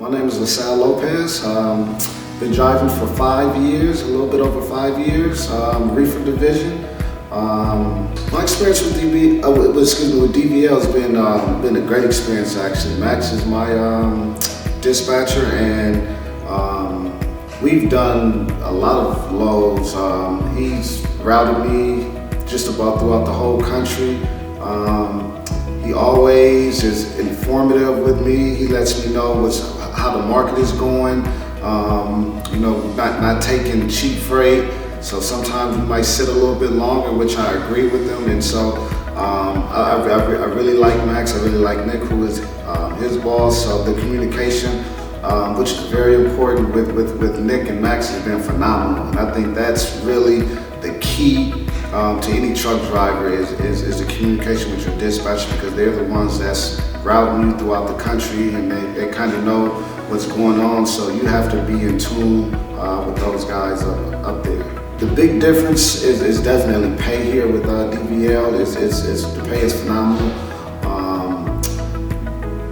My name is Salle. Been driving for 5 years, a little bit over 5 years, reefer division. My experience with DVL has been a great experience actually. Max is my dispatcher, and we've done a lot of loads. He's routed me just about throughout the whole country. He always is informative with me. He lets me know how the market is going. Not taking cheap freight. So sometimes we might sit a little bit longer, which I agree with them. And so I really like Max. I really like Nick, who is his boss. So the communication, which is very important with Nick and Max, has been phenomenal. And I think that's really the key to any truck driver is the communication with your dispatcher, because they're the ones that's routing you throughout the country, and they kind of know what's going on. So you have to be in tune with those guys up there. The big difference is definitely pay here with DVL. The pay is phenomenal.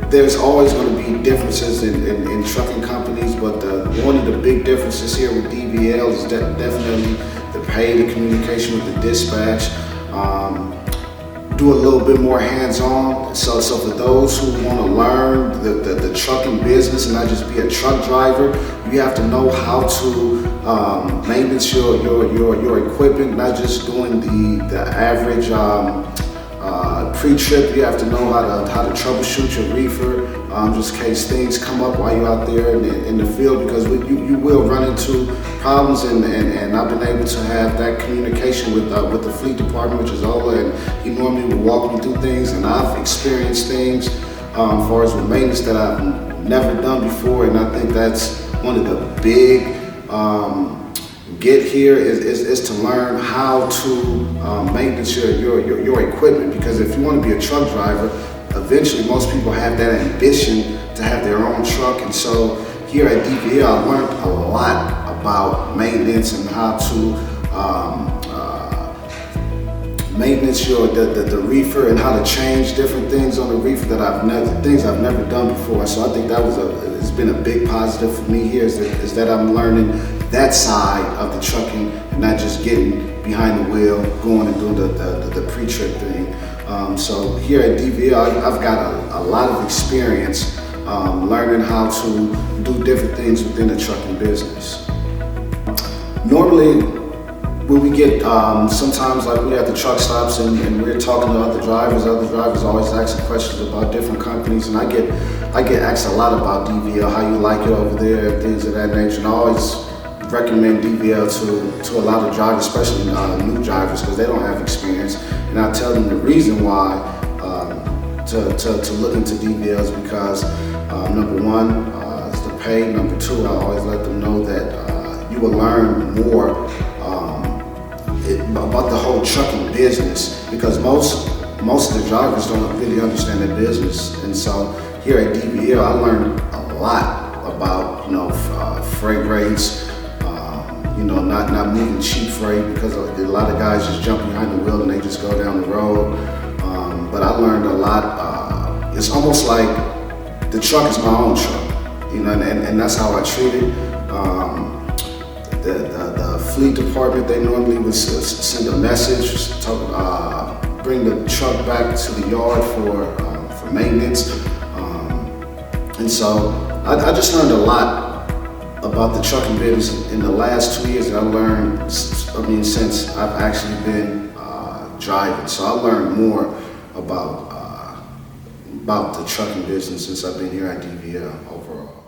There's always going to be differences in trucking companies, but one of the big differences here with DVL is definitely the pay, the communication with the dispatch. Do a little bit more hands-on. So for those who want to learn the trucking business and not just be a truck driver, you have to know how to maintenance your equipment, not just doing the average pre-trip. You have to know how to troubleshoot your reefer, just in case things come up while you're out there in the field, because you will run into problems, and I've been able to have that communication with the fleet department, which is Ola, and he normally will walk me through things, and I've experienced things as far as with maintenance that I've never done before, and I think that's one of the big get here is to learn how to maintenance your equipment, because if you want to be a truck driver, eventually most people have that ambition to have their own truck. And so here at DVL, I learned a lot about maintenance and how to maintenance the reefer, and how to change different things on the reefer that I've never done before. So I think that it's been a big positive for me here, is that I'm learning that side of the trucking and not just getting behind the wheel, going and doing the pre-trip thing. So here at DVL, I've got a lot of experience learning how to do different things within the trucking business. Normally, when we get, sometimes like we're at the truck stops and we're talking to other drivers always asking questions about different companies, and I get asked a lot about DVL, how you like it over there, things of that nature, and I always recommend DVL to a lot of drivers, especially new drivers, because they don't have experience. And I tell them the reason why to look into DVL is because number one is the pay. Number two, I always let them know that you will learn more about the whole trucking business, because most of the drivers don't really understand their business. And so here at DVL, I learned a lot about freight rates. Not moving cheap freight, because a lot of guys just jump behind the wheel and they just go down the road. But I learned a lot. It's almost like the truck is my own truck, and that's how I treat it. The fleet department, they normally would send a message, bring the truck back to the yard for maintenance. And so I just learned a lot about the trucking business in the last 2 years that I learned, since I've actually been driving. So I learned more about the trucking business since I've been here at DVL overall.